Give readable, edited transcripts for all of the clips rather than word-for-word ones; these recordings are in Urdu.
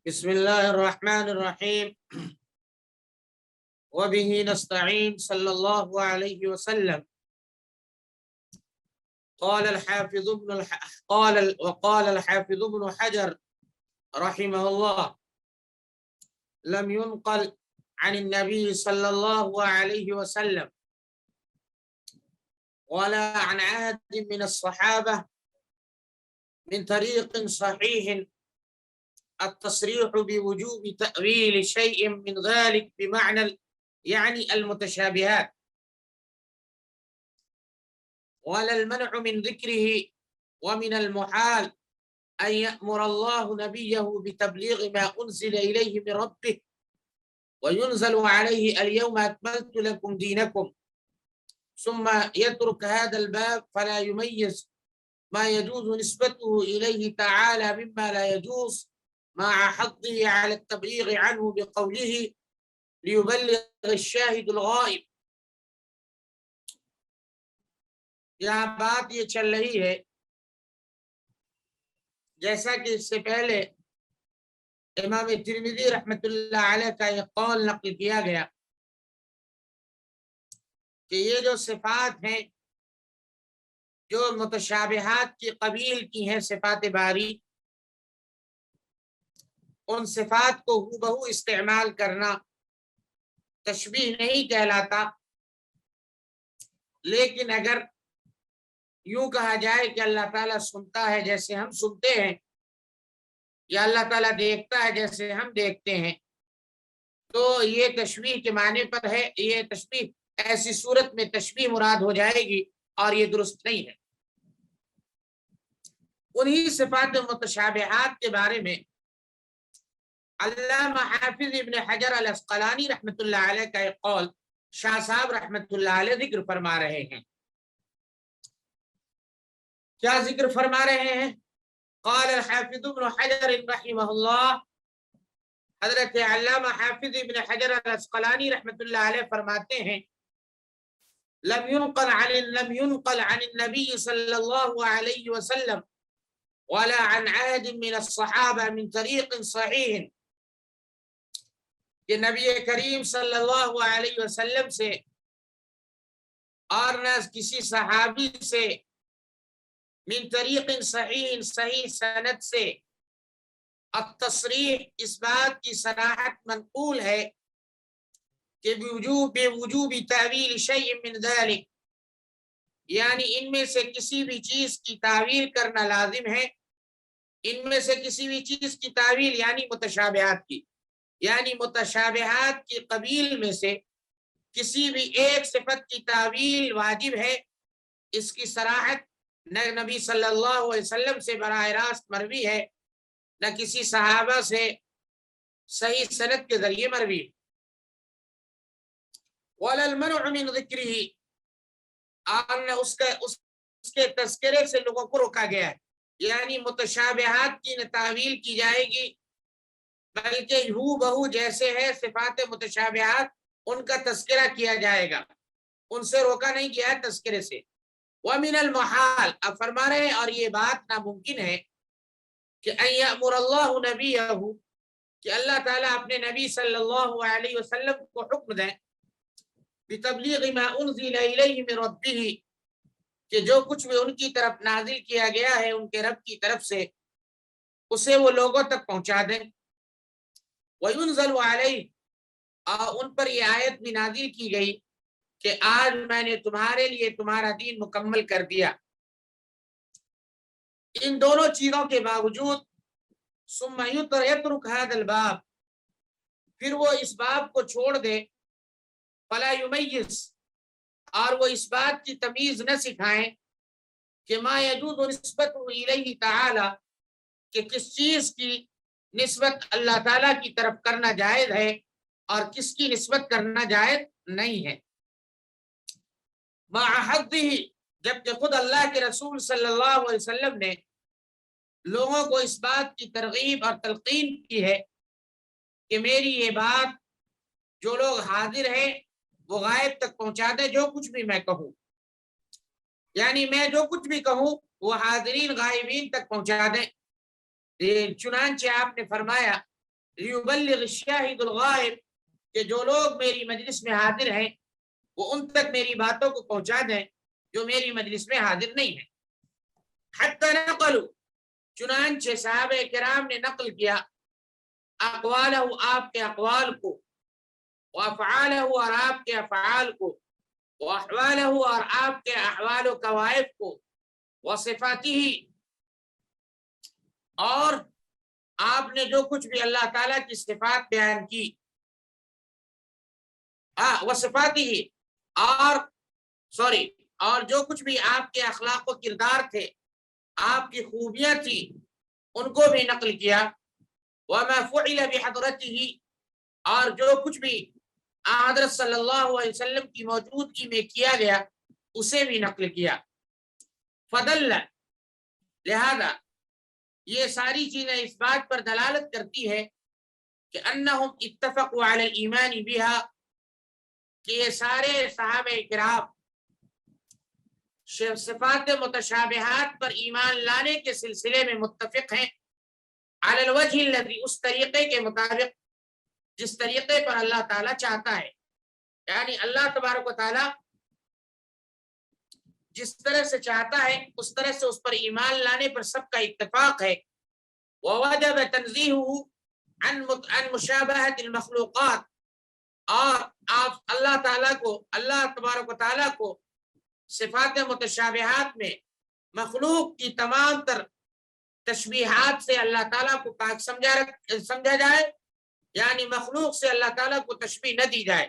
بسم الله الرحمن الرحيم وبه نستعين صلى الله عليه وسلم. قال الحافظ ابن حجر رحمه الله: لم ينقل عن النبي صلى الله عليه وسلم ولا عن عهد من الصحابة من طريق صحيح التصريح بوجوب تأويل شيء من ذلك بمعنى يعني المتشابهات، ولا المنع من ذكره. ومن المحال أن يأمر الله نبيه بتبليغ ما أنزل إليه من ربه وينزل عليه اليوم أكملت لكم دينكم، ثم يترك هذا الباب فلا يميز ما يجوز نسبته إليه تعالى مما لا يجوز مع حظه على التبليغ عنه بقوله ليبلغ الشاهد الغائب. یہاں بات یہ چل رہی ہے جیسا کہ اس سے پہلے امام ترمذی رحمۃ اللہ علیہ کا یہ قول نقل کیا گیا کہ یہ جو صفات ہیں جو متشابہات کی قبیل کی ہیں صفات باری، ان صفات کو ہو بہو استعمال کرنا تشبیہ نہیں کہلاتا، لیکن اگر یوں کہا جائے کہ اللہ تعالیٰ سنتا ہے جیسے ہم سنتے ہیں یا اللہ تعالیٰ دیکھتا ہے جیسے ہم دیکھتے ہیں، تو یہ تشبیہ کے معنی پر ہے۔ یہ تشبیہ ایسی صورت میں تشبیہ مراد ہو جائے گی اور یہ درست نہیں ہے۔ انہی صفات متشابہات کے بارے میں علامہ حافظ ابن حجر العسقلانی رحمۃ اللہ علیہ کا ایک قول شاہ صاحب رحمۃ اللہ علیہ ذکر فرما رہے ہیں۔ کیا ذکر فرما رہے ہیں؟ قال الحافظ ابن حجر رحمہ اللہ، حضرت علامہ حافظ ابن حجر العسقلانی رحمۃ اللہ علیہ فرماتے ہیں: لم ينقل عن النبي صلی اللہ علیہ وسلم ولا عن عهد من الصحابہ من طریق صحیح، کہ نبی کریم صلی اللہ علیہ وسلم سے اور نہ کسی صحابی سے من طریق صحیح صحیح سند سے التصریح اس بات کی صراحت منقول ہے کہ بوجوب تعویل شیء من ذلک، یعنی ان میں سے کسی بھی چیز کی تعویل کرنا لازم ہے۔ ان میں سے کسی بھی چیز کی تعویل یعنی متشابہات کی، یعنی متشابہات کی قبیل میں سے کسی بھی ایک صفت کی تعویل واجب ہے۔ اس کی صراحت نہ نبی صلی اللہ علیہ وسلم سے براہ راست مروی ہے، نہ کسی صحابہ سے صحیح سند کے ذریعے مروی ہے۔ وَلَا الْمَنْعُ مِنْ ذِكْرِهِ، اور نہ اس کے تذکرے سے لوگوں کو روکا گیا ہے، یعنی متشابہات کی نہ تعویل کی جائے گی بلکہ ہو بہو جیسے ہے صفات متشابہات ان کا تذکرہ کیا جائے گا، ان سے روکا نہیں گیا ہے تذکرے سے۔ وَمِنَ الْمُحَالِ، اب فرما رہے ہیں اور یہ بات ناممکن ہے کہ أَن يَأْمُرَ اللَّهُ نَبِيَّهُ، کہ اللہ تعالیٰ اپنے نبی صلی اللہ علیہ وسلم کو حکم دیں بِتَبْلِيغِ مَا أُنزِلَ إِلَيْهِ مِن رَبِّهِ، کہ جو کچھ بھی ان کی طرف نازل کیا گیا ہے ان کے رب کی طرف سے اسے وہ لوگوں تک پہنچا دیں۔ وَيُنزَلُ عَلَيْهِ، اور ان پر یہ آیت بھی نازل کی گئی کہ آج میں نے تمہارے لیے تمہارا دین مکمل کر دیا۔ ان دونوں چیزوں کے باوجود ثم يترك هذا الباب، پھر وہ اس باب کو چھوڑ دے، فلا يميز، اور وہ اس بات کی تمیز نہ سکھائیں کہ ما يجوز نسبته الیہ تعالی، کہ کس چیز کی نسبت اللہ تعالیٰ کی طرف کرنا جائز ہے اور کس کی نسبت کرنا جائز نہیں ہے۔ مع حظہ، جبکہ خود اللہ کے رسول صلی اللہ علیہ وسلم نے لوگوں کو اس بات کی ترغیب اور تلقین کی ہے کہ میری یہ بات جو لوگ حاضر ہیں وہ غائب تک پہنچا دیں، جو کچھ بھی میں کہوں، یعنی میں جو کچھ بھی کہوں وہ حاضرین غائبین تک پہنچا دیں۔ چنانچہ آپ نے فرمایا لیبلغ الشاہد الغائب، کہ جو لوگ میری مجلس میں حاضر ہیں وہ ان تک میری باتوں کو پہنچا دیں جو میری مجلس میں حاضر نہیں ہیں۔ حتی نقلوا، چنانچہ صحابہ کرام نے نقل کیا، اقوالہ، آپ کے اقوال کو، وافعالہ، اور آپ کے افعال کو، واحوالہ، اور آپ کے احوال و کوائف کو، وصفاتہ، اور آپ نے جو کچھ بھی اللہ تعالیٰ کی صفات بیان کی، وصفاتہ، اور اور جو کچھ بھی آپ کے اخلاق و کردار تھے، آپ کی خوبیاں تھی، ان کو بھی نقل کیا۔ وما فعل بحضرته، اور جو کچھ بھی حضرت صلی اللہ علیہ وسلم کی موجودگی میں کیا گیا اسے بھی نقل کیا۔ فدل، لہذا یہ ساری چیزیں اس بات پر دلالت کرتی ہے کہ انہم اتفقوا علی الایمان بها، کہ یہ سارے صحابہ کرام صفات متشابہات پر ایمان لانے کے سلسلے میں متفق ہیں، علی الوجہ الذی، اس طریقے کے مطابق جس طریقے پر اللہ تعالیٰ چاہتا ہے، یعنی اللہ تبارک و تعالیٰ جس طرح سے چاہتا ہے اس طرح سے اس پر ایمان لانے پر سب کا اتفاق ہے۔ ووجب تنزیہہ عن مشابہۃ المخلوقات، اور آپ اللہ تعالیٰ کو، اللہ تبارک و تعالیٰ کو صفات متشابہات میں مخلوق کی تمام تر تشبیہات سے اللہ تعالیٰ کو پاک سمجھا جائے، یعنی مخلوق سے اللہ تعالیٰ کو تشبیہ نہ دی جائے۔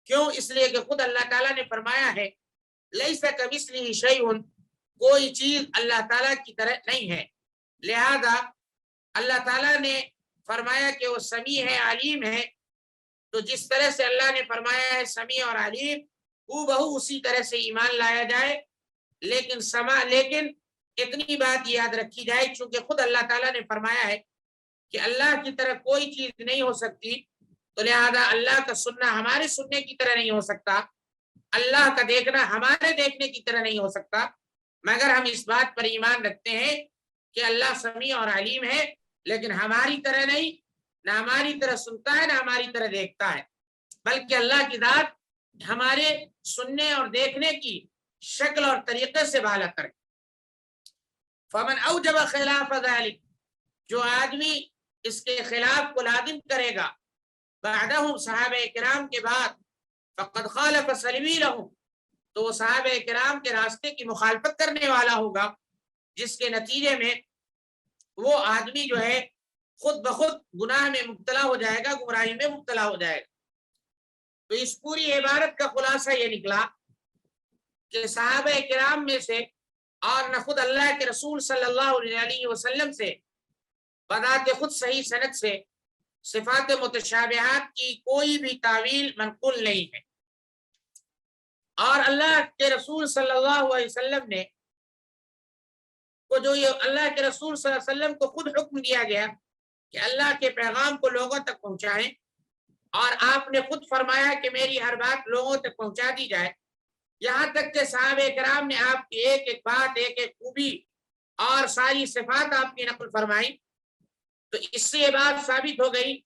کیوں؟ اس لیے کہ خود اللہ تعالیٰ نے فرمایا ہے لیس کمثلہ شیء، کوئی چیز اللہ تعالیٰ کی طرح نہیں ہے، لہذا اللہ تعالیٰ نے فرمایا کہ وہ سمیع ہے، علیم ہے، تو جس طرح سے اللہ نے فرمایا ہے سمیع اور علیم، ہو بہو اسی طرح سے ایمان لایا جائے۔ لیکن اتنی بات یاد رکھی جائے، چونکہ خود اللہ تعالیٰ نے فرمایا ہے کہ اللہ کی طرح کوئی چیز نہیں ہو سکتی، تو لہذا اللہ کا سننا ہمارے سننے کی طرح نہیں ہو سکتا، اللہ کا دیکھنا ہمارے دیکھنے کی طرح نہیں ہو سکتا، مگر ہم اس بات پر ایمان رکھتے ہیں کہ اللہ سمیع اور علیم ہے، لیکن ہماری طرح نہیں، نہ ہماری طرح سنتا ہے نہ ہماری طرح دیکھتا ہے، بلکہ اللہ کی ذات ہمارے سننے اور دیکھنے کی شکل اور طریقے سے بالا کرے۔ فمن اوجب خلاف ذلك، جو آدمی اس کے خلاف کو لازم کرے گا بعدہم، صحابہ کرام کے بعد، فقد خالف سبیلہم، تو وہ صحابہ کرام کے راستے کی مخالفت کرنے والا ہوگا، جس کے نتیجے میں وہ آدمی جو ہے خود بخود گناہ میں مبتلا ہو جائے گا، گمراہی میں مبتلا ہو جائے گا۔ تو اس پوری عبارت کا خلاصہ یہ نکلا کہ صحابہ کرام میں سے اور نہ خود اللہ کے رسول صلی اللہ علیہ وسلم سے بذات خود صحیح سند سے صفات متشابہات کی کوئی بھی تعویل منقول نہیں ہے، اور اللہ کے رسول صلی اللہ علیہ وسلم نے کو جو یہ اللہ کے رسول صلی اللہ علیہ وسلم کو خود حکم دیا گیا کہ اللہ کے پیغام کو لوگوں تک پہنچائیں، اور آپ نے خود فرمایا کہ میری ہر بات لوگوں تک پہنچا دی جائے، یہاں تک کہ صحابہ کرام نے آپ کی ایک ایک بات، ایک ایک خوبی اور ساری صفات آپ کی نقل فرمائی، تو اس سے یہ بات ثابت ہو گئی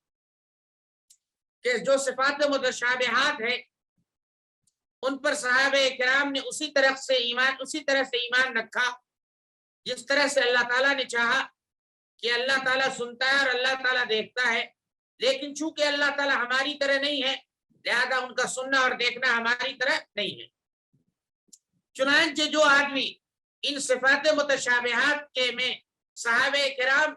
کہ جو صفات متشابہات ہیں ان پر صحابہ کرام نے اسی طرح سے ایمان رکھا جس طرح سے اللہ تعالیٰ نے چاہا کہ اللہ تعالیٰ سنتا ہے اور اللہ تعالیٰ دیکھتا ہے، لیکن چونکہ اللہ تعالیٰ ہماری طرح نہیں ہے لہذا ان کا سننا اور دیکھنا ہماری طرح نہیں ہے۔ چنانچہ جو آدمی ان صفات متشابہات کے میں صحابہ کرام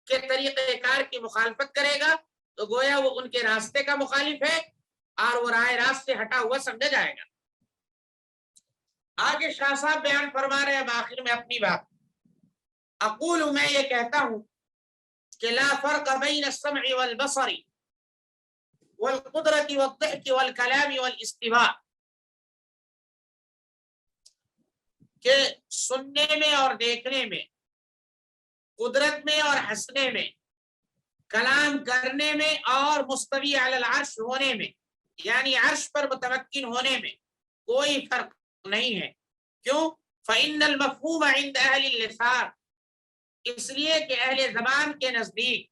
کے طریقہ کار کی مخالفت کرے گا تو گویا وہ ان کے راستے کا مخالف ہے اور وہ راہ راست سے ہٹا ہوا سمجھا جائے گا۔ آگے شاہ صاحب بیان فرما رہے ہیں آخر میں اپنی بات، اقول، میں یہ کہتا ہوں کہ لا فرق بین السمع والبصر والقدرت والضحك والکلام والاستواء، کہ سننے میں اور دیکھنے میں، قدرت میں اور ہنسنے میں، کلام کرنے میں اور مستوی علی العرش ہونے میں، یعنی عرش پر متمکن ہونے میں کوئی فرق نہیں ہے۔ کیوں؟ فإن المفہوم عند اہل اللسان، اس لیے کہ اہل زبان کے نزدیک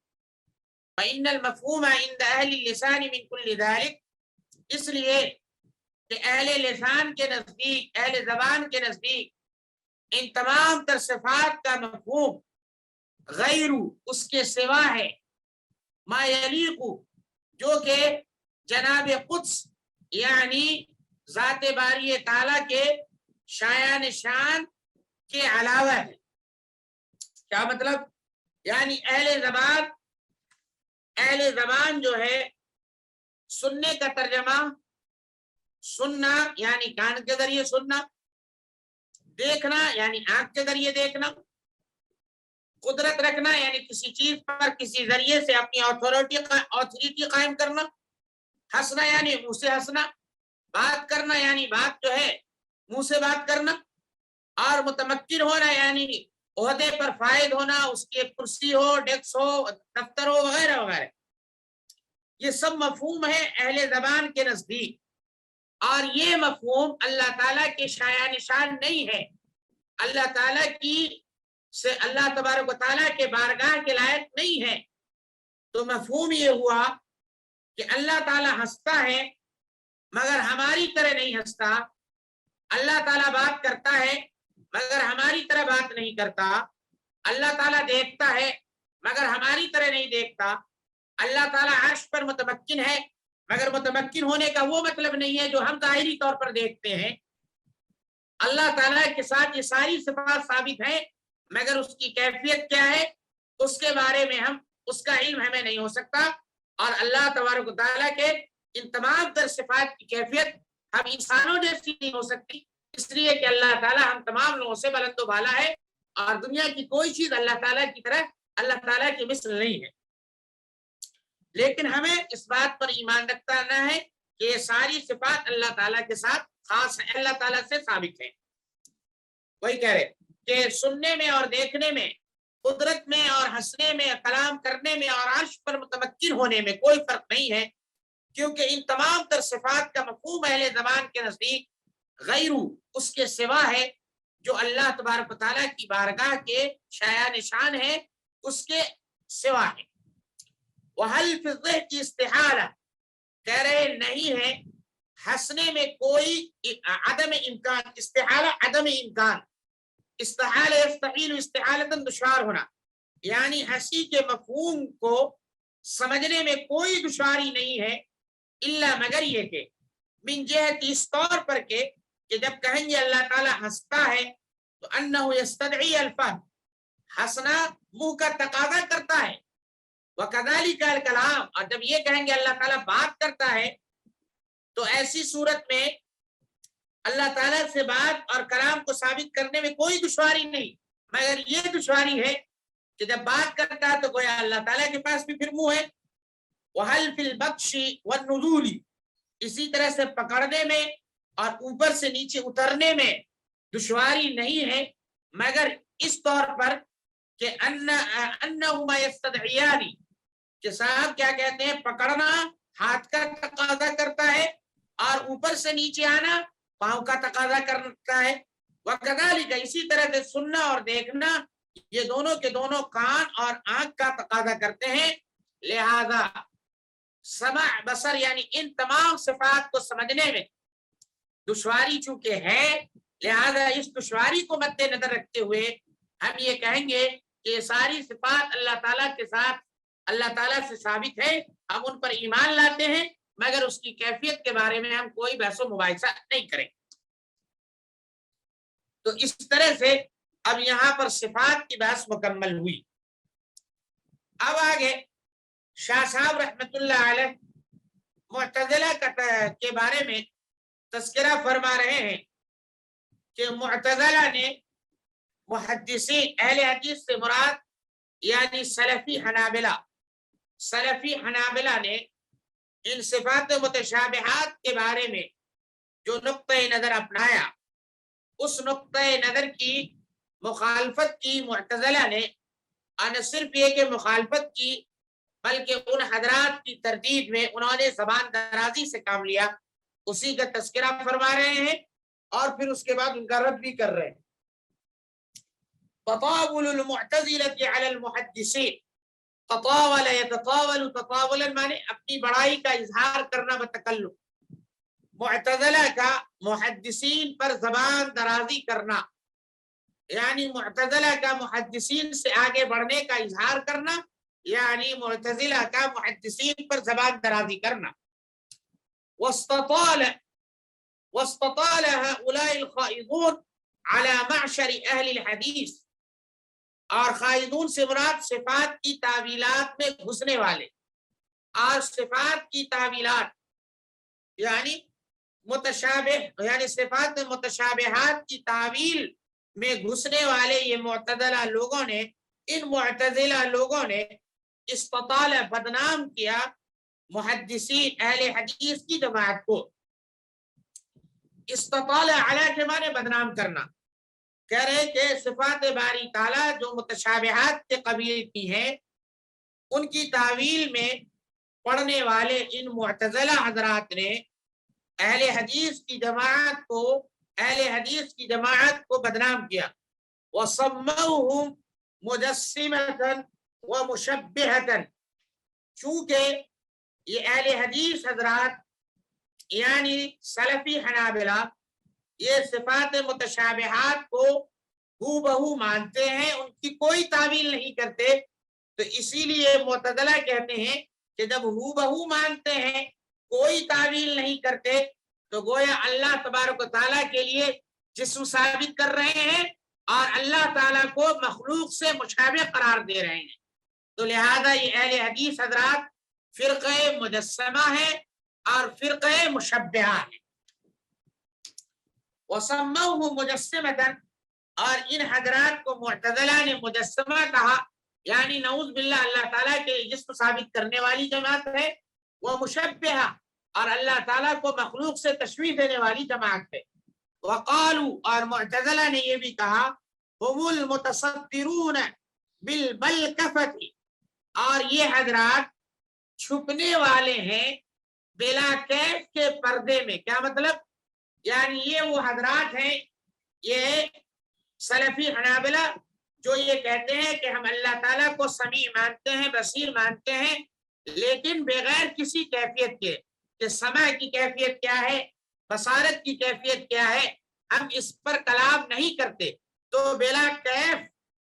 فإن المفهوم عند أهل اللسان من كل ذلك، اس لیے کہ اہل لسان کے نزدیک، اہل زبان کے نزدیک ان تمام تر صفات کا مفہوم غیر اس کے سوا ہے، ما یلیق جو کہ جناب قدس یعنی ذات باری تعالیٰ کے شایان شان کے علاوہ ہے۔ کیا مطلب؟ یعنی اہل زبان جو ہے، سننے کا ترجمہ سننا یعنی کان کے ذریعے سننا، دیکھنا یعنی آنکھ کے ذریعے دیکھنا، قدرت رکھنا یعنی کسی چیز پر کسی ذریعے سے اپنی اتھارٹی قائم کرنا، ہنسنا یعنی منہ سے ہنسنا، بات کرنا یعنی بات جو ہے منہ سے بات کرنا، اور متمکن ہونا یعنی عہدے پر فائد ہونا، اس کی ایک کرسی ہو، ڈیسک ہو، دفتر ہو، وغیرہ وغیرہ۔ یہ سب مفہوم ہے اہل زبان کے نزدیک، اور یہ مفہوم اللہ تعالیٰ کے شایان شان نہیں ہے، اللہ تعالیٰ سے اللہ تبارک و تعالیٰ کے بارگاہ کے لائق نہیں ہے۔ تو مفہوم یہ ہوا کہ اللہ تعالیٰ ہنستا ہے مگر ہماری طرح نہیں ہنستا، اللہ تعالیٰ بات کرتا ہے مگر ہماری طرح بات نہیں کرتا، اللہ تعالیٰ دیکھتا ہے مگر ہماری طرح نہیں دیکھتا، اللہ تعالیٰ عرش پر متمکن ہے مگر متمکن ہونے کا وہ مطلب نہیں ہے جو ہم ظاہری طور پر دیکھتے ہیں۔ اللہ تعالیٰ کے ساتھ یہ ساری صفات ثابت ہیں مگر اس کی کیفیت کیا ہے اس کے بارے میں اس کا علم ہمیں نہیں ہو سکتا، اور اللہ تبارک و تعالیٰ کے ان تمام تر صفات کی کیفیت ہم انسانوں جیسی نہیں ہو سکتی، اس لیے کہ اللہ تعالیٰ ہم تمام لوگوں سے بلند و بالا ہے، اور دنیا کی کوئی چیز اللہ تعالیٰ کی طرح اللہ تعالیٰ کی مثل نہیں ہے۔ لیکن ہمیں اس بات پر ایمان رکھنا ہے کہ یہ ساری صفات اللہ تعالیٰ کے ساتھ خاص ہیں، اللہ تعالیٰ سے ثابت ہیں۔ وہی کہہ رہے کہ سننے میں اور دیکھنے میں، قدرت میں اور ہنسنے میں، کلام کرنے میں اور عرش پر متمکن ہونے میں کوئی فرق نہیں ہے، کیونکہ ان تمام تر صفات کا مفہوم اہل زبان کے نزدیک غیر اس کے سوا ہے جو اللہ تبارک و تعالیٰ کی بارگاہ کے شایان شان ہے، اس کے سوا ہے۔ وحل فی الظہر کی استحالہ، کہہ رہے نہیں ہے ہنسنے میں کوئی عدم امکان، استحالہ عدم امکان، استحالہ یستحیل استحالتاً دشوار ہونا، یعنی ہنسی کے مفہوم کو سمجھنے میں کوئی دشواری نہیں ہے، الا مگر یہ کہ من جہت اس طور پر کہ جب کہیں گے اللہ تعالیٰ ہنستا ہے تو انہ یستدعی الفہم، ہنسنا منہ کا تقاضا کرتا ہے، وکذالک الکلام، اور جب یہ کہیں گے اللہ تعالیٰ بات کرتا ہے تو ایسی صورت میں اللہ تعالیٰ سے بات اور کلام کو ثابت کرنے میں کوئی دشواری نہیں، مگر یہ دشواری ہے کہ جب بات کرتا ہے تو گویا اللہ تعالیٰ کے پاس بھی پھر منہ ہے۔ وحل فی البطش والنزول، اسی طرح سے پکڑنے میں اور اوپر سے نیچے اترنے میں دشواری نہیں ہے، مگر اس طور پر کہ انہما یستدعیان، کہ صاحب کیا کہتے ہیں، پکڑنا ہاتھ کا تقاضا کرتا ہے اور اوپر سے نیچے آنا پاؤں کا تقاضا کرتا ہے، وکذالک اسی طرح سے سننا اور دیکھنا یہ دونوں کے دونوں کان اور آنکھ کا تقاضا کرتے ہیں، لہذا سمع بصر یعنی ان تمام صفات کو سمجھنے میں دشواری چونکہ ہے، لہذا اس دشواری کو مد نظر رکھتے ہوئے ہم یہ کہیں گے کہ یہ ساری صفات اللہ تعالیٰ کے ساتھ اللہ تعالیٰ سے ثابت ہے، ہم ان پر ایمان لاتے ہیں مگر اس کی کیفیت کے بارے میں ہم کوئی بحث و مباحثہ نہیں کریں۔ تو اس طرح سے اب یہاں پر صفات کی بحث مکمل ہوئی۔ اب آگے شاہ صاحب رحمت اللہ علیہ معتزلہ کے بارے میں تذکرہ فرما رہے ہیں کہ معتزلہ نے محدثین اہل حدیث سے مراد یعنی سلفی حنابلہ نے ان صفات متشابہات کے بارے میں جو نقطۂ نظر اپنایا، اس نقطۂ نظر کی مخالفت کی معتزلہ نے، اور نہ صرف یہ کہ مخالفت کی بلکہ ان حضرات کی تردید میں انہوں نے زبان درازی سے کام لیا، اسی کا تذکرہ فرما رہے ہیں اور پھر اس کے بعد ان کا رد بھی کر رہے ہیں۔ تطاول المعتزلة على المحدثين، تطاول يتطاول تطاولا مانے اپنی بڑائی کا اظہار کرنا بتکلف. معتزلہ کا محدثین پر زبان درازی کرنا، یعنی معتزلہ کا محدثین سے آگے بڑھنے کا اظہار کرنا، یعنی معتزلہ کا محدثین پر زبان درازی کرنا. واستطال هؤلاء الخائضون على معشر اہل الحدیث، اور خائضون سے مراد صفات کی تعویلات میں گھسنے والے، اور صفات کی تعویلات یعنی متشابہ، یعنی صفات متشابہات کی تعویل میں گھسنے والے یہ معتزلہ لوگوں نے، ان معتزلہ لوگوں نے استطال بدنام کیا محدثین اہل حدیث کی جماعت کو. استطال علی کے معنی بدنام کرنا. کہہ رہے کہ صفات باری تعالیٰ جو متشابہات کے قبیل کی ہیں، ان کی تعویل میں پڑھنے والے ان معتزلہ حضرات نے اہل حدیث کی جماعت کو بدنام کیا. وَسَمَّوْهُمْ مُجَسِّمَةً وَمُشَبِّهَةً، چونکہ یہ اہل حدیث حضرات یعنی سلفی حنابلہ یہ صفات متشابہات کو ہو بہو مانتے ہیں، ان کی کوئی تعویل نہیں کرتے. تو اسی لیے معتزلہ کہتے ہیں کہ جب ہو بہو مانتے ہیں، کوئی تعویل نہیں کرتے، تو گویا اللہ تبارک و تعالیٰ کے لیے جسم ثابت کر رہے ہیں اور اللہ تعالیٰ کو مخلوق سے مشابہ قرار دے رہے ہیں. تو لہذا یہ اہل حدیث حضرات فرقہ مجسمہ ہے اور فرقہ مشبہہ ہے. وَسَمَّوْهُ مُجَسِّمَةً، اور ان حضرات کو معتزلہ نے مجسمہ کہا، یعنی نعوذ باللہ اللہ تعالیٰ کے جسم ثابت کرنے والی جماعت ہے. وہ مشبہہ، اور اللہ تعالیٰ کو مخلوق سے تشبیہ دینے والی جماعت ہے. وقالوا، اور معتزلہ نے یہ بھی کہا، هم المتصدرون بالبلکفۃ، اور یہ حضرات چھپنے والے ہیں بلا کیف کے پردے میں. کیا مطلب؟ یعنی یہ وہ حضرات ہیں، یہ سلفی حنابلہ جو یہ کہتے ہیں کہ ہم اللہ تعالیٰ کو سمیع مانتے ہیں، بصیر مانتے ہیں، لیکن بغیر کسی کیفیت کے، کہ سمع کی کیفیت کیا ہے، بصارت کی کیفیت کیا ہے، ہم اس پر کلام نہیں کرتے. تو بلا کیف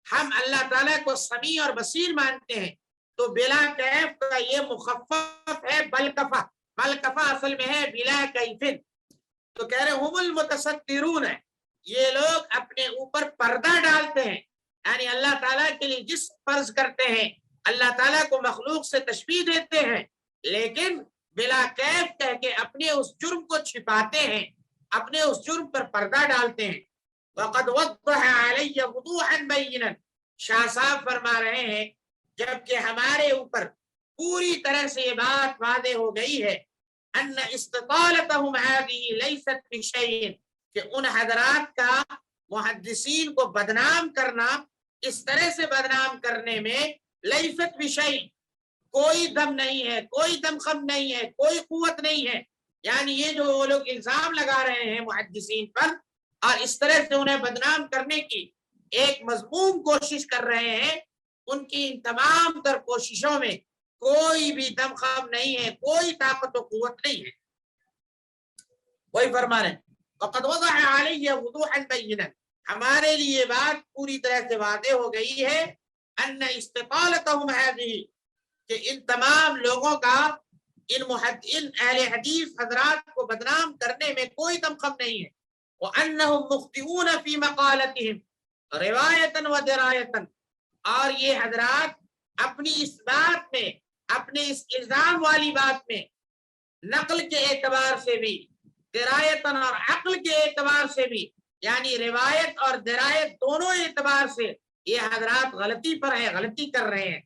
ہم اللہ تعالیٰ کو سمیع اور بصیر مانتے ہیں. تو بلا کیف کا یہ مخفف ہے بلکفہ. بلکفہ اصل میں ہے بلا کیفن. تو کہہ رہے ہم المتصدرون ہے، یہ لوگ اپنے اوپر پردہ ڈالتے ہیں، یعنی اللہ تعالیٰ کے لیے جس فرض کرتے ہیں، اللہ تعالیٰ کو مخلوق سے تشبیہ دیتے ہیں، لیکن بلا کیف کہہ کے اپنے اس جرم کو چھپاتے ہیں، اپنے اس جرم پر پردہ ڈالتے ہیں. وَقَدْ وَضَّحَ عَلَيَّ وُضُوحًا بَيِّنًا، شاہ صاحب فرما رہے ہیں جبکہ ہمارے اوپر پوری طرح سے یہ بات واضح ہو گئی ہے، ان استطالتهم هذه ليست بشيء، کہ ان حضرات کا محدثین کو بدنام کرنا، اس طرح سے بدنام کرنے میں لیست بشیء، کوئی دم نہیں ہے، کوئی دم خم نہیں ہے، کوئی قوت نہیں ہے. یعنی یہ جو وہ لوگ الزام لگا رہے ہیں محدثین پر اور اس طرح سے انہیں بدنام کرنے کی ایک مذموم کوشش کر رہے ہیں، ان کی ان تمام تر کوششوں میں کوئی بھی دم خم نہیں ہے، کوئی طاقت و قوت نہیں ہے. وہی فرما رہے ہیں وَقَدْ وَضَحَ عَلَيَّ وُضُوحًا بَيِّنًا، ہمارے لیے بات پوری طرح سے واضح ہو گئی ہے، ان استطالتهم هذه، کہ ان تمام لوگوں کا ان اہل حدیث حضرات کو بدنام کرنے میں کوئی دم خم نہیں ہے. وَأَنَّهُمْ مُخْطِئُونَ فِي مَقَالَتِهِمْ رِوَایَةً وَدِرَایَةً، اور یہ حضرات اپنی اس بات میں، اپنے اس الزام والی بات میں نقل کے اعتبار سے بھی، درایتاً اور عقل کے اعتبار سے بھی، یعنی روایت اور درایت دونوں اعتبار سے یہ حضرات غلطی پر ہیں، غلطی کر رہے ہیں.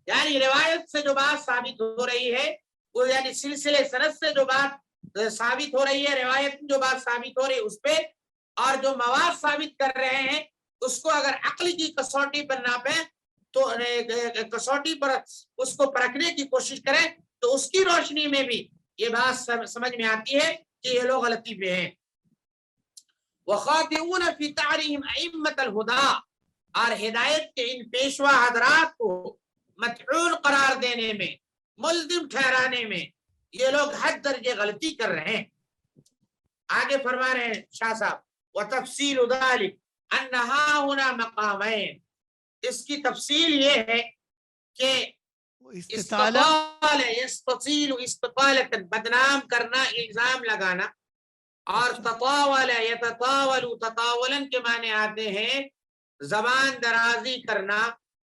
یعنی روایت سے جو بات ثابت ہو رہی ہے وہ، یعنی سلسلے سند سے جو بات ثابت ہو رہی ہے، روایت جو بات ثابت ہو رہی ہے اس پہ، اور جو مواد ثابت کر رہے ہیں اس کو اگر عقل کی کسوٹی پر ناپیں، تو کسوٹی پر اس کو پرکھنے کی کوشش کریں، تو اس کی روشنی میں بھی یہ بات سمجھ میں آتی ہے کہ یہ لوگ غلطی پہ ہیں. وَخَاطِئُونَ فِي تَعْرِيهِمْ أَئِمَّةَ الْهُدَىٰ، اور ہدایت کے ان پیشوا حضرات کو مطعون قرار دینے میں، ملزم ٹھہرانے میں یہ لوگ حد درجے غلطی کر رہے ہیں۔ آگے فرما رہے ہیں شاہ صاحب وَتَفْصِيلُ ذَلِكَ أَنَّهَا هُنَا مَقَامَيْن، اس کی تفصیل یہ ہے کہ استطال یستطیل استطالتاً بدنام کرنا، الزام لگانا، اور تطاول یتطاول تطاولاً کے معنی آتے ہیں زبان درازی کرنا،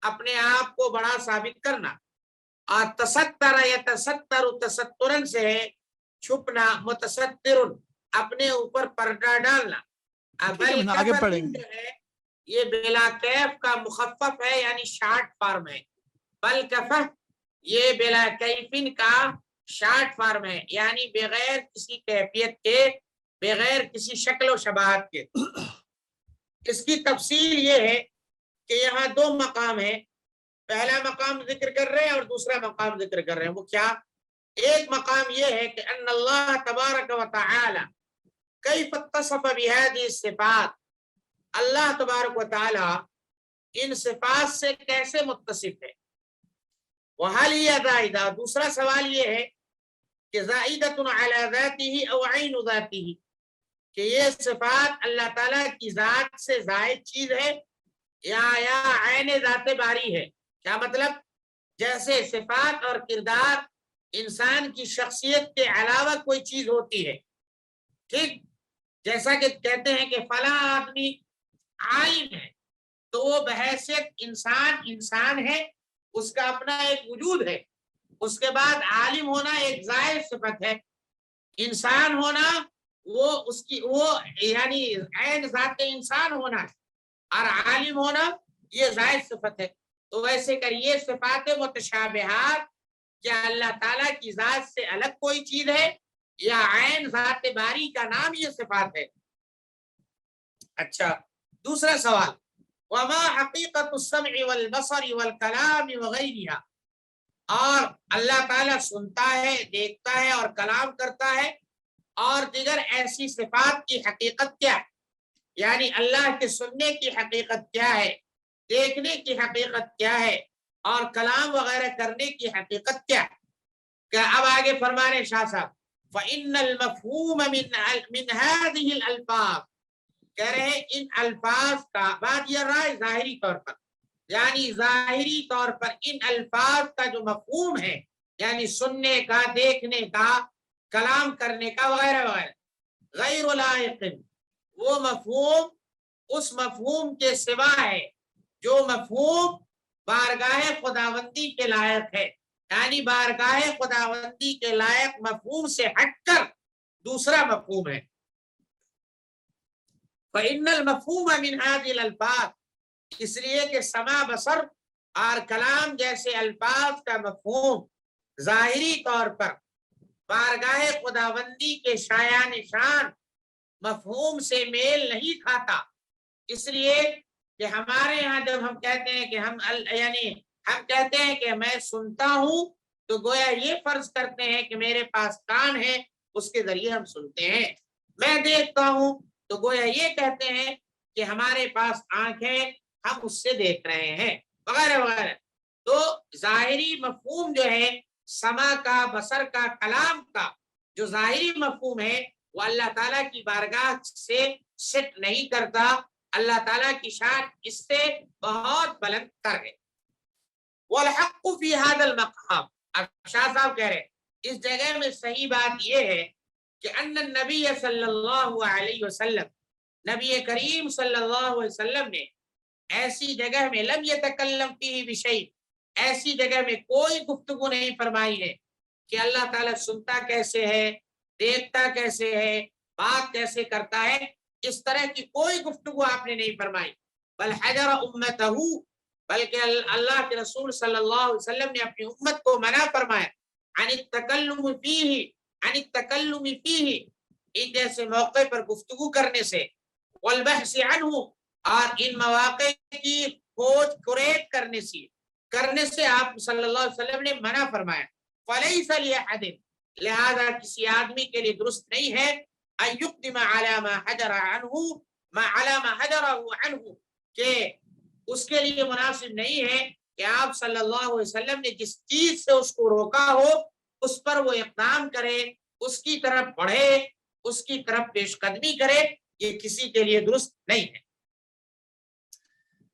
اپنے آپ کو بڑا ثابت کرنا، اور تستر یتستر تسترن سے ہے چھپنا، متستر اپنے اوپر پردہ ڈالنا۔ بل کفن جو ہے یہ بلا کیف کا مخفف ہے، یعنی شارٹ فارم ہے۔ بل کفن یہ بلا کیفن کا شارٹ فارم ہے، یعنی بغیر کسی کیفیت کے، بغیر کسی شکل و شباہت کے۔ اس کی تفصیل یہ ہے کہ یہاں دو مقام ہیں، پہلا مقام ذکر کر رہے ہیں اور دوسرا مقام ذکر کر رہے ہیں۔ وہ کیا؟ ایک مقام یہ ہے کہ ان اللہ تبارک و تعالی کیف اتصف بهذه الصفات، اللہ تبارک و تعالی ان صفات سے کیسے متصف ہے۔ وهل هي زائدہ، دوسرا سوال یہ ہے کہ زائدۃ علی ذاته او عین ذاته، کہ یہ صفات اللہ تعالیٰ کی ذات سے زائد چیز ہے یا عین ذات باری ہے۔ کیا مطلب؟ جیسے صفات اور کردار انسان کی شخصیت کے علاوہ کوئی چیز ہوتی ہے، ٹھیک، جیسا کہ کہتے ہیں کہ فلاں آدمی عالم ہے، تو وہ بحیثیت انسان ہے، اس کا اپنا ایک وجود ہے۔ اس کے بعد عالم ہونا ایک زائد صفت ہے، انسان ہونا وہ یعنی عین ذات انسان ہونا ہے، اور عالم ہونا یہ زائد صفت ہے۔ تو ویسے کریے صفات متشابہات، کیا اللہ تعالیٰ کی ذات سے الگ کوئی چیز ہے یا عین ذات باری کا نام یہ صفات ہے؟ اچھا، دوسرا سوال وما حقیقت السمع والبصر والکلام وغیرها، اور اللہ تعالیٰ سنتا ہے، دیکھتا ہے اور کلام کرتا ہے، اور دیگر ایسی صفات کی حقیقت کیا ہے؟ یعنی اللہ کے سننے کی حقیقت کیا ہے، دیکھنے کی حقیقت کیا ہے، اور کلام وغیرہ کرنے کی حقیقت کیا ہے؟ کہ اب آگے فرمانے شاہ صاحب فَإِنَّ الْمَفْهُومَ مِنْ هَذِهِ الْأَلْفَاظِ، کہہ رہے ہیں ان الفاظ کا، بات یہ رہا ہے ظاہری طور پر، یعنی ظاہری طور پر ان الفاظ کا جو مفہوم ہے، یعنی سننے کا، دیکھنے کا، کلام کرنے کا وغیرہ وغیرہ، غیر لائق، وہ مفہوم اس مفہوم کے سوا ہے جو مفہوم بارگاہ خداوندی کے لائق ہے، یعنی بارگاہ خداوندی کے لائق مفہوم سے ہٹ کر دوسرا مفہوم ہے۔ فَإِنَّ الْمَفْهُومَ مِنْ هَذِهِ الْأَلْفَاظِ، اس لیے کہ سمع، بصر اور کلام جیسے الفاظ کا مفہوم ظاہری طور پر بارگاہ خداوندی کے شایان شان مفہوم سے میل نہیں کھاتا۔ اس لیے کہ ہمارے ہاں جب ہم کہتے ہیں کہ ہم کہتے ہیں کہ میں سنتا ہوں، تو گویا یہ فرض کرتے ہیں کہ میرے پاس کان ہے، اس کے ذریعے ہم سنتے ہیں۔ میں دیکھتا ہوں تو گویا یہ کہتے ہیں کہ ہمارے پاس آنکھ ہے، ہم اس سے دیکھ رہے ہیں، وغیرہ وغیرہ۔ تو ظاہری مفہوم جو ہے سمع کا، بصر کا، کلام کا، جو ظاہری مفہوم ہے وہ اللہ تعالیٰ کی بارگاہ سے سٹ نہیں کرتا، اللہ تعالیٰ کی شان اس سے بہت بلند تر ہے۔ والحق فی هذا المقام، اب شاہ صاحب کہہ رہے ہیں اس جگہ میں صحیح بات یہ ہے کہ ان النبی صلی اللہ علیہ وسلم، نبی کریم صلی اللہ علیہ وسلم نے ایسی جگہ میں لم یتکلم فیہ بشیء، ایسی جگہ میں کوئی گفتگو نہیں فرمائی ہے کہ اللہ تعالیٰ سنتا کیسے ہے، دیکھتا کیسے ہے، بات کیسے کرتا ہے، اس طرح کی کوئی گفتگو آپ نے نہیں فرمائی۔ بل حجر امتہ، بلکہ اللہ کے رسول صلی اللہ علیہ وسلم نے اپنی امت کو منع فرمایا عن التکلم فیہ، ان جیسے موقع پر گفتگو کرنے سے، والبحث عنہ، اور ان مواقع کی کھوج کریٹ کرنے سے آپ صلی اللہ علیہ وسلم نے منع فرمایا۔ فلیس لأحد، لہذا کسی آدمی کے لیے درست نہیں ہے ان یقدم علی ما حجر عنہ، کہ اس کے لیے مناسب نہیں ہے کہ آپ صلی اللہ علیہ وسلم نے جس چیز سے اس کو روکا ہو اس پر وہ اقدام کرے، اس کی طرف بڑھے، اس کی طرف پیش قدمی کرے، یہ کسی کے لیے درست نہیں ہے۔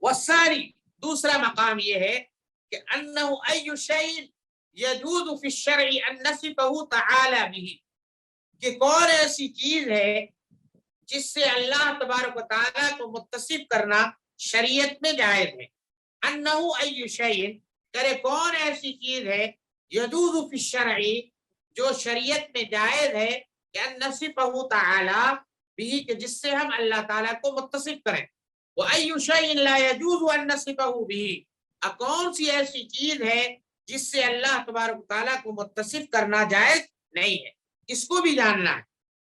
والثانی، دوسرا مقام یہ ہے کہ انہ ای شیء یجوز فی الشرع ان نصفہ تعالی بہ، کہ کون ایسی چیز ہے جس سے اللہ تبارک و تعالیٰ کو متصف کرنا شریعت میں جائز ہے۔ انہ ای شیء، کرے کون ایسی چیز ہے، یجوز فی الشرع، جو شریعت میں جائز ہے، کہ ان نصفہ تعالی بہ، کہ جس سے ہم اللہ تعالیٰ کو متصف کریں۔ وَأَيُّ شَيْءٍ لَا يَجُوزُ أَن نَّصِفَهُ بِهِ، کون سی ایسی چیز ہے جس سے اللہ تبارک تعالیٰ کو متصف کرنا جائز نہیں ہے۔ اس کو بھی جاننا ہے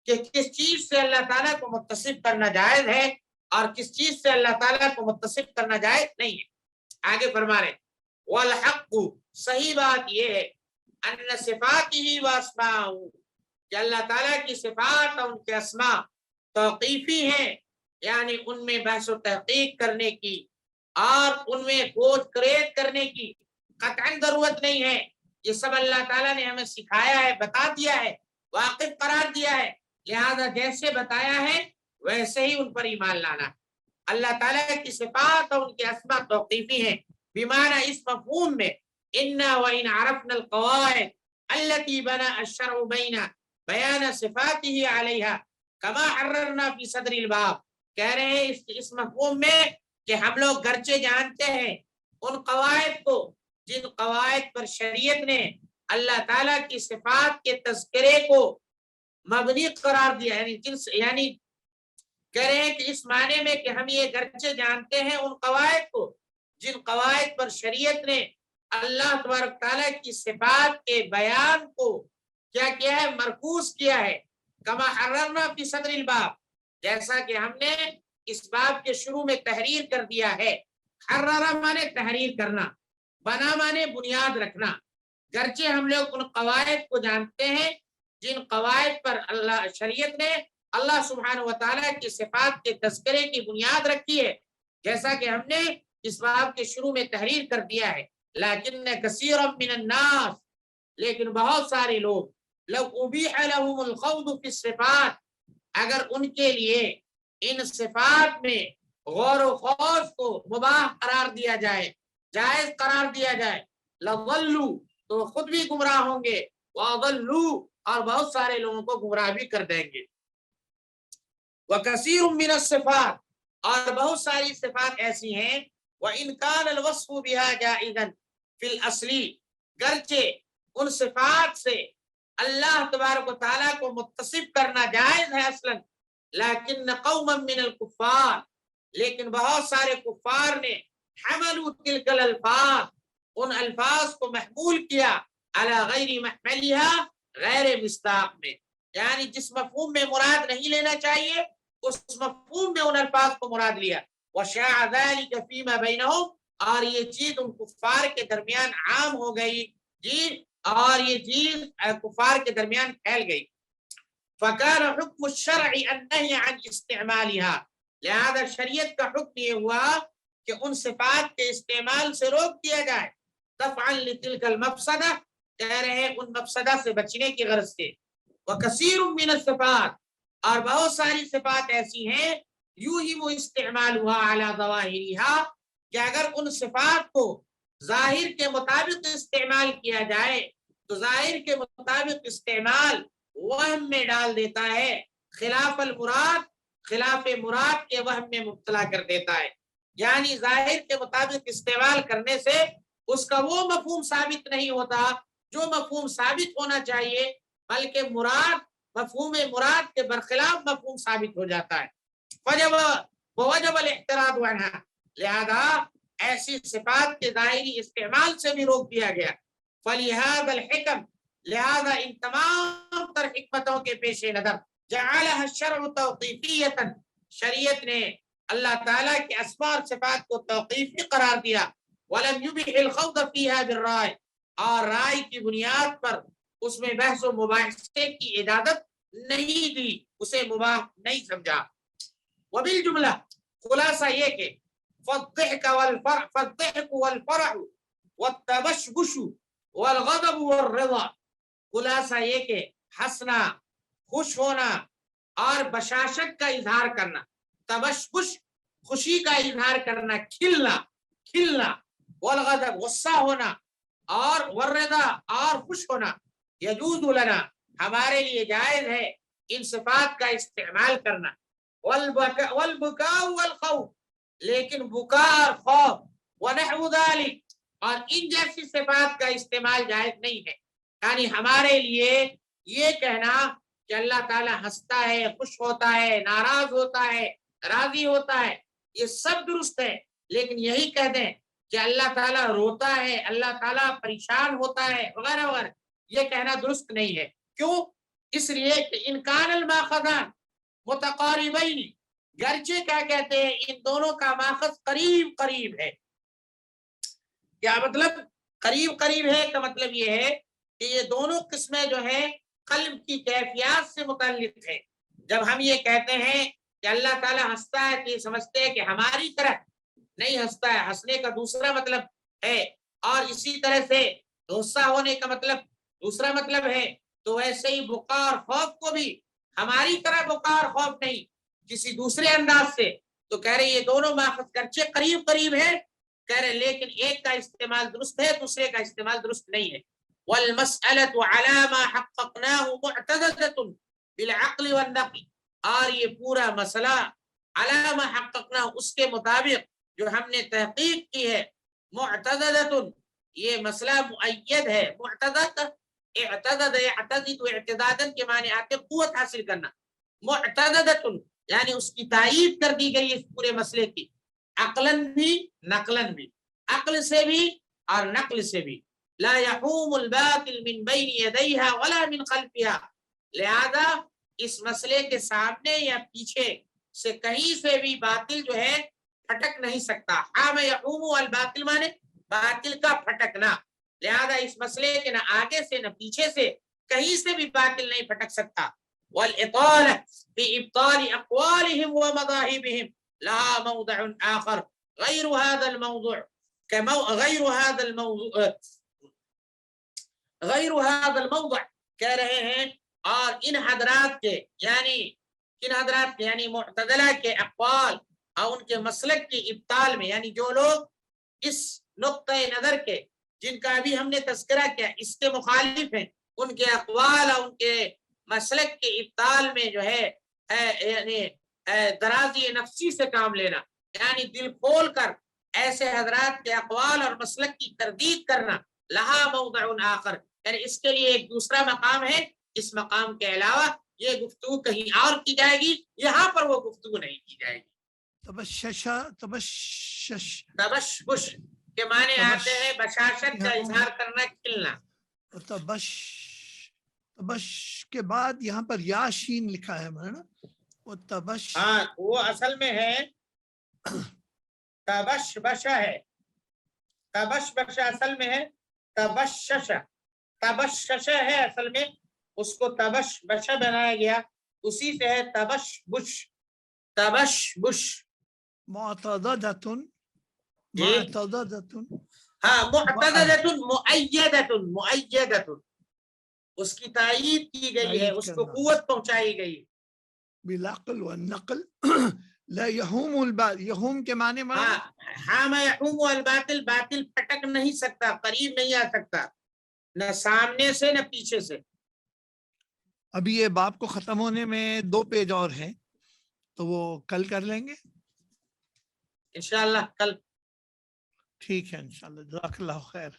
کہ کس چیز سے اللہ تعالیٰ کو متصف کرنا جائز ہے اور کس چیز سے اللہ تعالیٰ کو متصف کرنا جائز نہیں ہے۔ آگے فرما رہے وَالْحَقُّ، صحیح بات یہ ہے، أَنَّ صِفَاتِهِ وَأَسْمَاءَهُ، کہ اللہ تعالیٰ کی صفات اور ان کے اسماء توقیفی ہیں، یعنی ان میں بحث و تحقیق کرنے کی اور ان میں کھوج کریت کرنے کی قطعاً ضرورت نہیں ہے۔ یہ سب اللہ تعالیٰ نے ہمیں سکھایا ہے، بتا دیا ہے، واقف قرار دیا ہے، لہذا جیسے بتایا ہے ویسے ہی ان پر ایمان لانا۔ اللہ تعالیٰ کی صفات اور ان کے اسماء توقیفی ہیں، بمعنی اس مفہوم میں اِنَّا وَإِنْ عَرَفْنَا الْقَوَاعِدَ الَّتِي بَنَا الشَّرْعُ بَيْنَ بَيَانَ صِفَاتِهِ عَلَيْهَا كَمَا حَرَّرْنَا فِي صَدْرِ الْبَابِ، کہہ رہے ہیں اس مفہوم میں کہ ہم لوگ گرچہ جانتے ہیں ان قواعد کو جن قواعد پر شریعت نے اللہ تعالیٰ کی صفات کے تذکرے کو مبنی قرار دیا، یعنی کہہ رہے ہیں کہ اس معنی میں کہ ہم یہ گرچہ جانتے ہیں ان قواعد کو جن قواعد پر شریعت نے اللہ تبارک تعالیٰ کی صفات کے بیان کو کیا کیا ہے، مرکوز کیا ہے۔ کما حررنا فی صدر الباب، جیسا کہ ہم نے اس باب کے شروع میں تحریر کر دیا ہے۔ حررہ مانے تحریر کرنا، بنا مانے بنیاد رکھنا۔ گرچہ ہم لوگ ان قواعد کو جانتے ہیں جن قواعد پر اللہ شریعت نے اللہ سبحانہ و تعالیٰ کی صفات کے تذکرے کی بنیاد رکھی ہے، جیسا کہ ہم نے اس باب کے شروع میں تحریر کر دیا ہے۔ لیکن کثیرا من الناس، لیکن بہت سارے لوگ، لو ابیح لهم الخوض فی الصفات، اگر ان کے لیے ان صفات میں غور و خوض کو مباح قرار دیا جائے، جائز قرار دیا جائے، لضلوا، تو خود بھی گمراہ ہوں گے، واضلوا، اور بہت سارے لوگوں کو گمراہ بھی کر دیں گے۔ وکثیر من الصفات، اور بہت ساری صفات ایسی ہیں، وان کان الوصف بها جائزا فی الاصل، گرچہ ان صفات سے اللہ تبارک و تعالیٰ کو متصف کرنا جائز ہے اصلا، لیکن قوما من الکفار، لیکن بہت سارے کفار نے حملوا تلک الالفاظ، ان الفاظ کو محمول کیا، علی غیر محملها، غیر مصداق میں، یعنی جس مفہوم میں مراد نہیں لینا چاہیے اس مفہوم میں ان الفاظ کو مراد لیا۔ وشاع ذلک فیما بینہم، اور یہ چیز ان کفار کے درمیان عام ہو گئی، جی، اور یہ چیز کفار کے درمیان پھیل گئی۔ فکان حکم الشرع النہی عن استعمالها، لہذا شریعت کا حکم یہ ہوا کہ ان صفات کے استعمال سے روک دیا جائے، دفعا لتلک المفسدہ، کہہ رہے ہیں ان مفسدہ سے بچنے کی غرض سے۔ وکثیر من الصفات، اور بہت ساری صفات ایسی ہیں، یوہم استعمالها علی ظواہرها، کہ اگر ان صفات کو ظاہر کے مطابق استعمال کیا جائے تو ظاہر کے مطابق استعمال وہم میں ڈال دیتا ہے، خلاف المراد، خلاف مراد کے وہم میں مبتلا کر دیتا ہے، یعنی ظاہر کے مطابق استعمال کرنے سے اس کا وہ مفہوم ثابت نہیں ہوتا جو مفہوم ثابت ہونا چاہیے، بلکہ مراد مفہوم مراد کے برخلاف مفہوم ثابت ہو جاتا ہے۔ وجب الاحتراز عنها، لہذا ایسی صفات کے ظاہری استعمال سے بھی روک دیا گیا۔ فلہذا الحکم، لہذا ان تمام تر حکمتوں کے پیش نظر، جعلها الشرع توقیفیتا، شریعت نے اللہ تعالیٰ کے اسماء اور صفات کو توقیفی قرار دیا۔ ولم یبح الخوض فیها بالرائے، اور رائے کی بنیاد پر اس میں بحث و مباحثے کی اجازت نہیں دی، اسے مباح نہیں سمجھا۔ وبالجملہ، خلاصہ یہ کہ فالضحك والفرح والتبشبش والغضب والرضا. خلاصہ یہ کہ ہنسنا، خوش ہونا اور بشاشت کا اظہار کرنا. تبشبش خوشی کا اظہار کرنا، کھلنا کھلنا. والغضب غصہ ہونا، اور والرضا اور خوش ہونا. یجوز لنا ہمارے لیے جائز ہے ان صفات کا استعمال کرنا. والبکاء والخوف لیکن بکا اور خوف ونحو ذلك اور ان جیسی صفات کا استعمال جائز نہیں ہے. یعنی ہمارے لیے یہ کہنا کہ اللہ تعالیٰ ہنستا ہے، خوش ہوتا ہے، ناراض ہوتا ہے، راضی ہوتا ہے، یہ سب درست ہے. لیکن یہی کہہ دیں کہ اللہ تعالیٰ روتا ہے، اللہ تعالیٰ پریشان ہوتا ہے وغیرہ وغیرہ، یہ کہنا درست نہیں ہے. کیوں؟ اس لیے کہ انکان الماخذان متقاربین، گرچہ کیا کہتے ہیں ان دونوں کا ماخذ قریب قریب ہے. کیا مطلب قریب قریب ہے؟ کا مطلب یہ ہے کہ یہ دونوں قسمیں جو ہے قلب کی کیفیات سے متعلق ہے. جب ہم یہ کہتے ہیں کہ اللہ تعالیٰ ہنستا ہے تو یہ سمجھتے ہیں کہ ہماری طرح نہیں ہنستا ہے، ہنسنے کا دوسرا مطلب ہے. اور اسی طرح سے غصہ ہونے کا مطلب دوسرا مطلب ہے. تو ویسے ہی بقا اور خوف کو بھی ہماری طرح بقا اور خوف نہیں، کسی دوسرے انداز سے. تو کہہ رہے یہ دونوں ماخذ گرچہ قریب قریب ہے، کہہ رہے لیکن ایک کا استعمال درست ہے، دوسرے کا استعمال درست نہیں ہے. والمسألة على ما حققناه معتددة بالعقل والنقل، اور یہ پورا مسئلہ على ما حققناه اس کے مطابق جو ہم نے تحقیق کی ہے، معتددة یہ مسئلہ مؤید ہے. معتدد اعتدد اعتدد اعتدادا کے معنی آتے قوت حاصل کرنا. معتددة یعنی اس کی تائید کر دی گئی اس پورے مسئلے کی، عقلاً بھی نقلاً بھی، عقل سے بھی اور نقل سے بھی. لا يحوم الباطل من بين يديها ولا من خلفها، لہذا اس مسئلے کے سامنے یا پیچھے سے کہیں سے بھی باطل جو ہے پھٹک نہیں سکتا. حام يحوم الباطل مانے باطل کا پھٹکنا، لہذا اس مسئلے کے نہ آگے سے نہ پیچھے سے کہیں سے بھی باطل نہیں پھٹک سکتا. والإطالة في إبطال أقوالهم ومذاهبهم لها موضع آخر غير هذا الموضوع غير هذا الموضوع غیر هذا الموضع کہہ رہے ہیں. اور ان حضرات کے یعنی معتدلہ کے اقوال اور ان کے مسلک کی ابطال میں، یعنی جو لوگ اس نقطہ نظر کے جن کا ابھی ہم نے تذکرہ کیا اس کے مخالف ہیں، ان کے اقوال اور ان کے مسلک کے ابطال میں جو ہے یعنی درازی نفسی سے کام لینا، یعنی دل کھول کر ایسے حضرات کے اقوال اور مسلک کی تردید کرنا. لہا موضع آخر یعنی اس کے لیے ایک دوسرا مقام ہے، اس مقام کے علاوہ یہ گفتگو کہیں اور کی جائے گی، یہاں پر وہ گفتگو نہیں کی جائے گی. تبشبش کے معنی آتے ہیں بشاشت کا اظہار کرنا، کھلنا. تبش کے بعد یہاں پر یا شین لکھا ہے نا، وہ تبش، ہاں وہ اصل میں ہے تبشبشہ ہے. تبشبشہ اصل میں ہے تبششہ، تبششہ ہے اصل میں، اس کو تبشبشہ بنایا گیا، اسی سے ہے تبشبش. تبشبش معتددتن، معتددتن، ہاں معتددتن مؤیدتن، مؤیدتن اس کی تائید کی گئی ہے، اس کو قوت پہنچائی گئی. بالعقل والنقل. لا يحوم الباطل، يحوم کے معنی میں حام يحوم الباطل، باطل پھٹک نہیں سکتا، قریب نہیں آ سکتا، نہ سامنے سے نہ پیچھے سے. ابھی یہ باب کو ختم ہونے میں 2 پیج اور ہیں، تو وہ کل کر لیں گے انشاءاللہ. کل ٹھیک ہے انشاءاللہ. جزاک اللہ خیر.